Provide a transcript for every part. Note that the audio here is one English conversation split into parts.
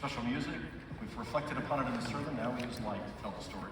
special music. We've reflected upon it in the sermon. Now we use light to tell the story.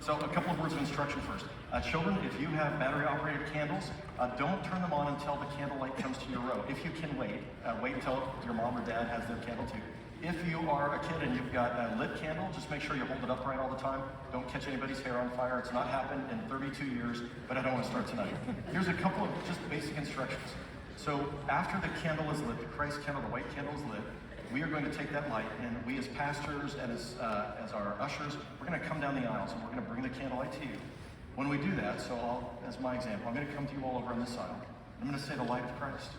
So a couple of words of instruction first. Children, if you have battery-operated candles, don't turn them on until the candlelight comes to your row. If you can wait, wait until your mom or dad has their candle too. If you are a kid and you've got a lit candle, just make sure you hold it upright all the time. Don't catch anybody's hair on fire. It's not happened in 32 years, but I don't want to start tonight. Here's a couple of just basic instructions. So after the candle is lit, the Christ candle, the white candle is lit, we are going to take that light, and we as pastors and as our ushers, we're going to come down the aisles and we're going to bring the candlelight to you. When we do that, so as my example, I'm going to come to you all over on this aisle. I'm going to say the light of Christ.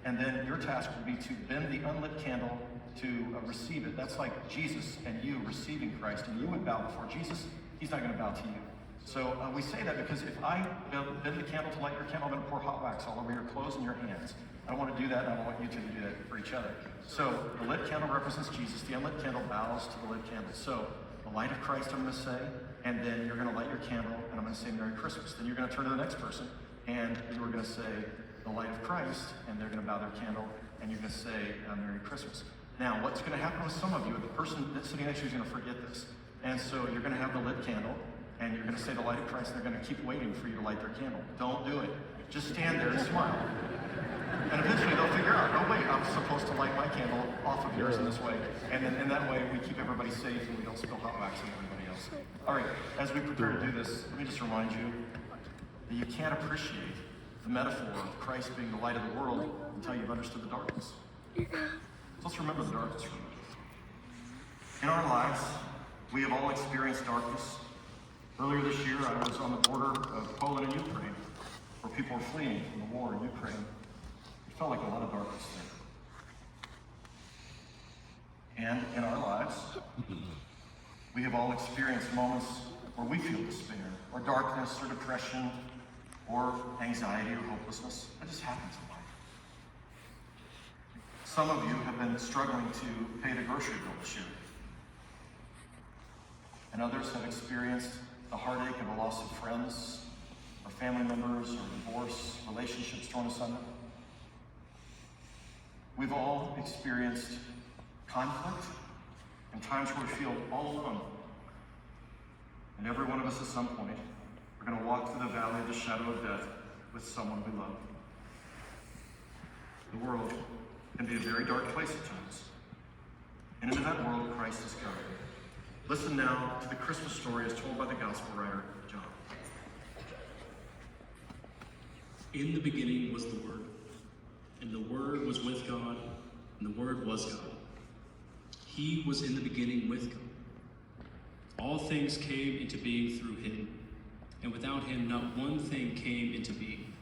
And then your task will be to bend the unlit candle to receive it. That's like Jesus and you receiving Christ, and you would bow before Jesus. He's not going to bow to you. So we say that because if I bend the candle to light your candle, I'm going to pour hot wax all over your clothes and your hands. I don't want to do that, and I don't want you two to do that for each other. So the lit candle represents Jesus. The unlit candle bows to the lit candle. So the light of Christ, I'm going to say, and then you're going to light your candle, and I'm going to say Merry Christmas. Then you're going to turn to the next person, and you're going to say the light of Christ, and they're going to bow their candle, and you're going to say Merry Christmas. Now, what's going to happen with some of you, the person that's sitting next to you is going to forget this. And so you're going to have the lit candle, and you're going to say the light of Christ, and they're going to keep waiting for you to light their candle. Don't do it. Just stand there and smile. And eventually they'll figure out, oh wait, I'm supposed to light my candle off of yours in this way. And then in that way, we keep everybody safe and we don't spill hot wax on everybody else. All right, as we prepare to do this, let me just remind you that you can't appreciate the metaphor of Christ being the light of the world until you've understood the darkness. So let's remember the darkness for a minute. In our lives, we have all experienced darkness. Earlier this year, I was on the border of Poland and Ukraine, where people were fleeing from the war in Ukraine. It felt like a lot of darkness there. And in our lives, we have all experienced moments where we feel despair, or darkness, or depression, or anxiety, or hopelessness. That just happens in life. Some of you have been struggling to pay the grocery bill this year. And others have experienced the heartache of the loss of friends, or family members, or divorce, relationships torn asunder. We've all experienced conflict and times where we feel all alone. And every one of us at some point are going to walk through the valley of the shadow of death with someone we love. The world can be a very dark place at times. And into that world, Christ is coming. Listen now to the Christmas story as told by the gospel writer, John. In the beginning was the Word, and the Word was with God, and the Word was God. He was in the beginning with God. All things came into being through him, and without him not one thing came into being.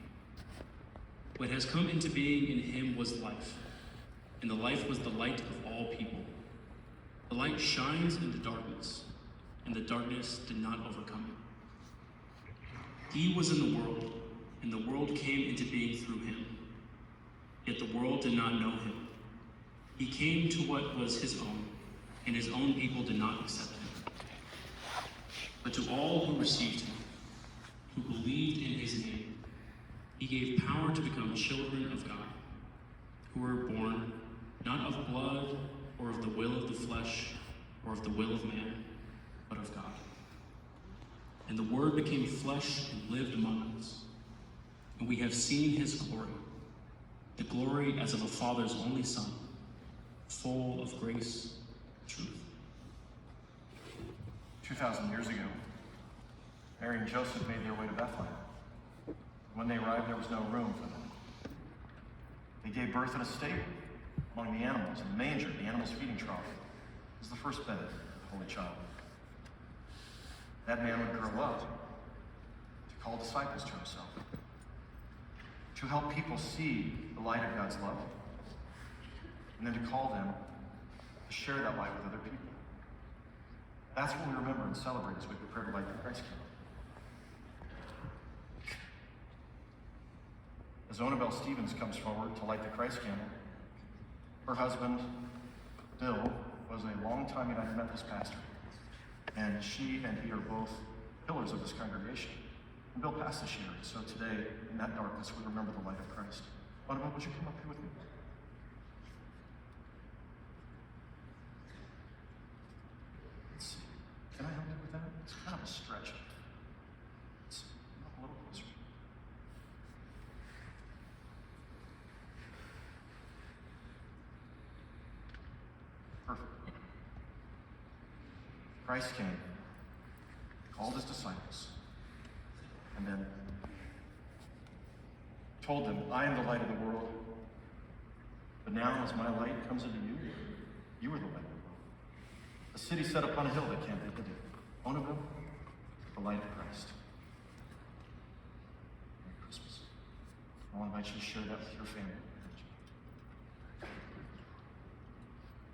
What has come into being in him was life, and the life was the light of all people. The light shines in the darkness, and the darkness did not overcome it. He was in the world, and the world came into being through him. Yet the world did not know him. He came to what was his own, and his own people did not accept him. But to all who received him, who believed in his name, he gave power to become children of God, who were born not of blood, or of the will of the flesh, or of the will of man, but of God. And the Word became flesh and lived among us. And we have seen his glory, the glory as of a Father's only Son, full of grace and truth. 2,000 years ago, Mary and Joseph made their way to Bethlehem. When they arrived, there was no room for them. They gave birth in a stable among the animals, in the manger, the animal's feeding trough. It was the first bed of the Holy Child. That man would grow up to call disciples to himself, to help people see the light of God's love, and then to call them to share that light with other people. That's what we remember and celebrate as we prepare to light the Christ candle. As Onabelle Stevens comes forward to light the Christ candle, her husband, Bill, was a longtime United Methodist pastor, and she and he are both pillars of this congregation. And Bill passed this year, so today, in that darkness, we remember the light of Christ. Onabelle, would you come up here with me? stretch it. It's a little closer. Perfect. Christ came, called his disciples, and then told them, I am the light of the world. But now, as my light comes into you, you are the light of the world. A city set upon a hill that can't be hidden. Ownable, the light of Christ. Merry Christmas. I want to invite you to share that with your family.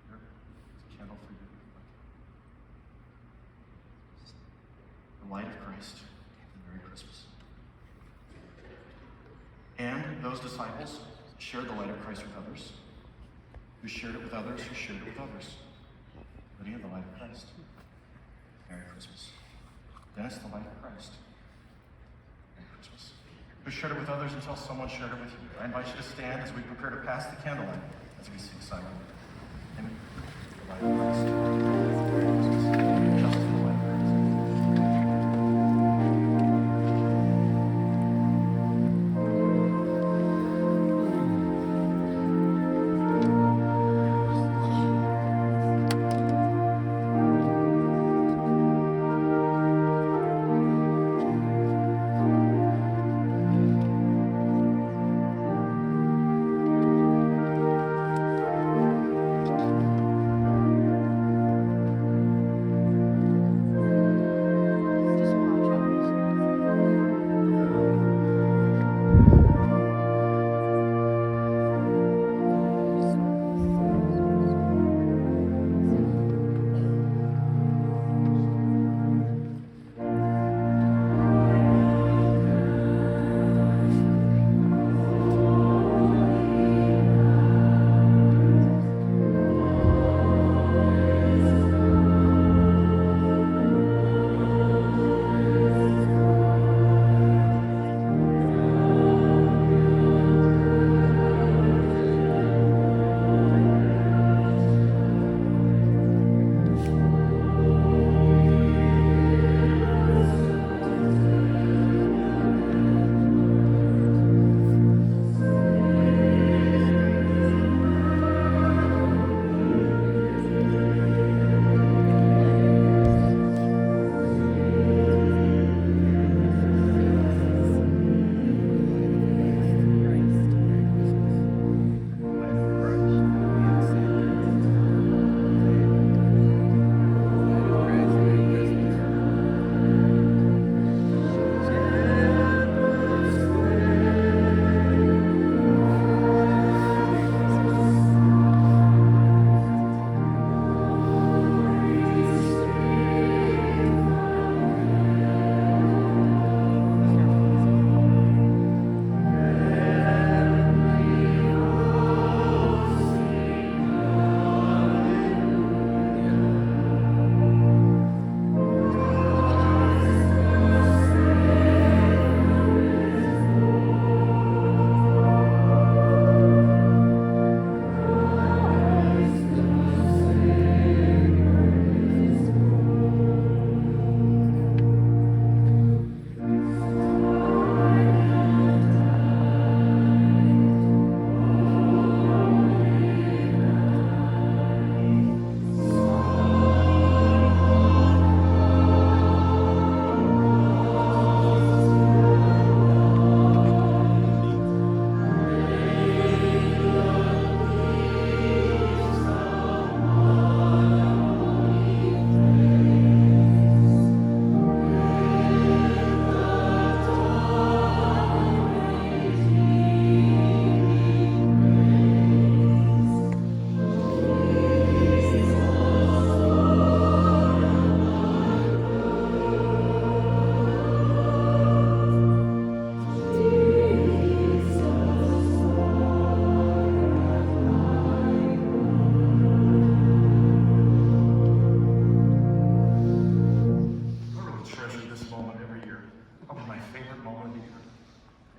Here, it's a candle for you. The light of Christ. Merry Christmas. And those disciples shared the light of Christ with others, who shared it with others, who shared it with others. Lydia, the light of Christ. Merry Christmas. Dennis, the light of Christ. Merry Christmas. Who shared it with others until someone shared it with you. I invite you to stand as we prepare to pass the candlelight as we sing silently. Amen. The light of Christ. Merry Christmas. Justin, the light of Christ.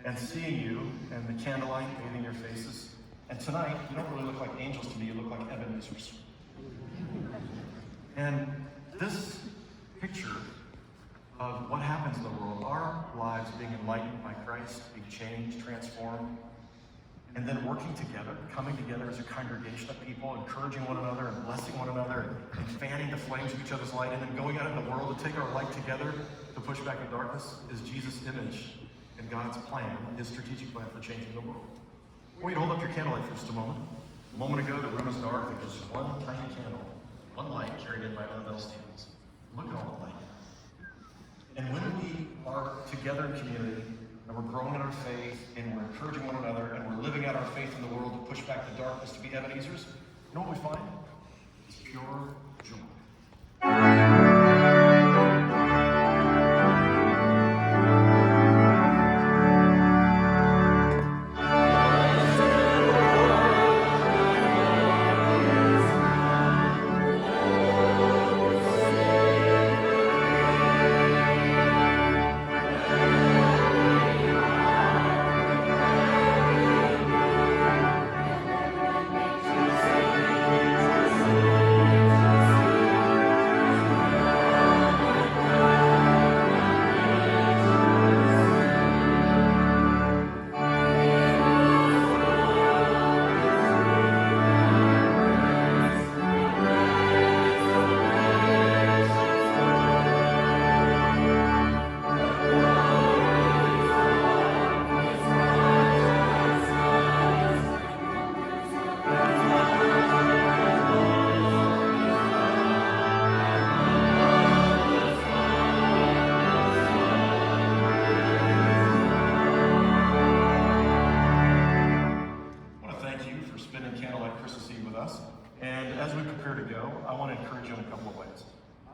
and seeing you and the candlelight bathing your faces. And tonight, you don't really look like angels to me, you look like Ebenezer's. And this picture enlightened by Christ, being changed, transformed, and then working together, coming together as a congregation of people, encouraging one another and blessing one another and fanning the flames of each other's light, and then going out in the world to take our light together to push back the darkness is Jesus' image and God's plan, his strategic plan for changing the world. I want you to hold up your candlelight for just a moment. A moment ago, the room was dark. There was just one tiny candle, one light carried in by Annabelle Stevens. Look at all the light. And when we are together in community, and we're growing in our faith, and we're encouraging one another, and we're living out our faith in the world to push back the darkness, to be Ebenezer's, you know what we find? It's pure joy.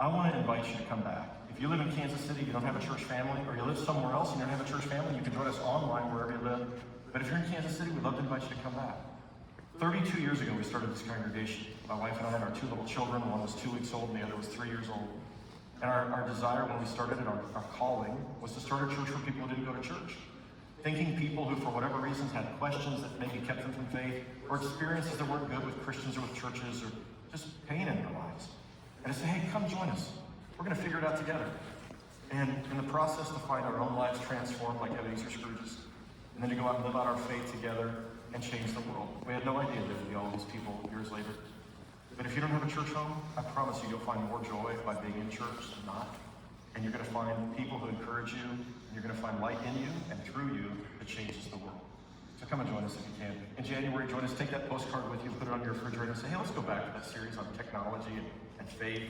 I want to invite you to come back. If you live in Kansas City, you don't have a church family, or you live somewhere else and you don't have a church family, you can join us online wherever you live. But if you're in Kansas City, we'd love to invite you to come back. 32 years ago, we started this congregation. My wife and I had our two little children. One was 2 weeks old and the other was 3 years old. And our desire when we started it, our calling, was to start a church for people who didn't go to church. Thinking people who, for whatever reasons, had questions that maybe kept them from faith, or experiences that weren't good with Christians or with churches, or just pain in their lives. And to say, hey, come join us. We're going to figure it out together. And in the process, to find our own lives transformed like Ebenezer Scrooge's. And then to go out and live out our faith together and change the world. We had no idea there would be all these people years later. But if you don't have a church home, I promise you, you'll find more joy by being in church than not. And you're going to find people who encourage you, and you're going to find light in you and through you that changes the world. So come and join us if you can. In January, join us, take that postcard with you, put it on your refrigerator, and say, hey, let's go back to that series on technology and faith,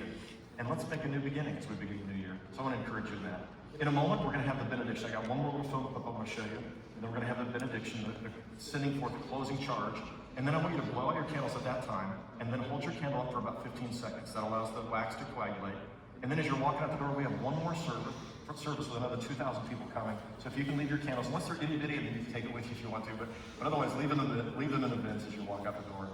and let's make a new beginning as we begin the new year. So I want to encourage you in that. In a moment, we're going to have the benediction. I got one more little film clip I want to show you, and then we're going to have the benediction, the sending forth the closing charge. And then I want you to blow out your candles at that time, and then hold your candle up for about 15 seconds. That allows the wax to coagulate. And then as you're walking out the door, we have one more service with another 2,000 people coming. So if you can leave your candles, unless they're itty bitty, and you can take it with you if you want to, but otherwise leave them in the bins as you walk out the door.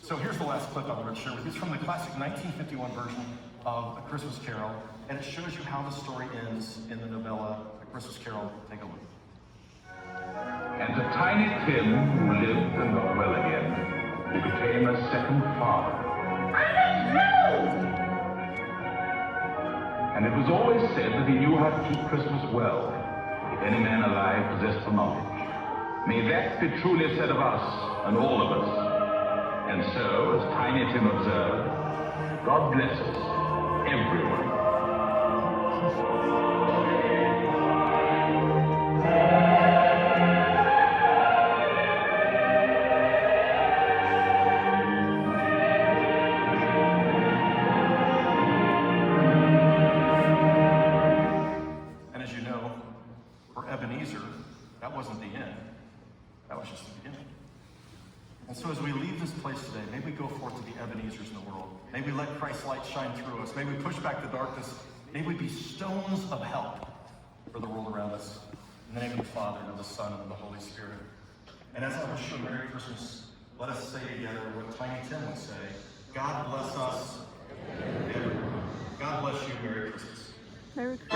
So here's the last clip I want to share with you. It's from the classic 1951 version of A Christmas Carol, and it shows you how the story ends in the novella A Christmas Carol. Take a look. And to Tiny Tim, who lived and got well again, who became a second father. And it was always said that he knew how to keep Christmas well, if any man alive possessed the knowledge. May that be truly said of us, and all of us. And so, as Tiny Tim observed, God bless us, everyone. And as you know, for Ebenezer, that wasn't the end. That was just the beginning. And so as we leave this place today, may we go forth to be Ebenezers in the world. May we let Christ's light shine through us. May we push back the darkness. May we be stones of help for the world around us. In the name of the Father, and of the Son, and of the Holy Spirit. And as I wish you a Merry Christmas, let us say together what Tiny Tim would say. God bless us, everyone. God bless you. Merry Christmas. Merry Christmas.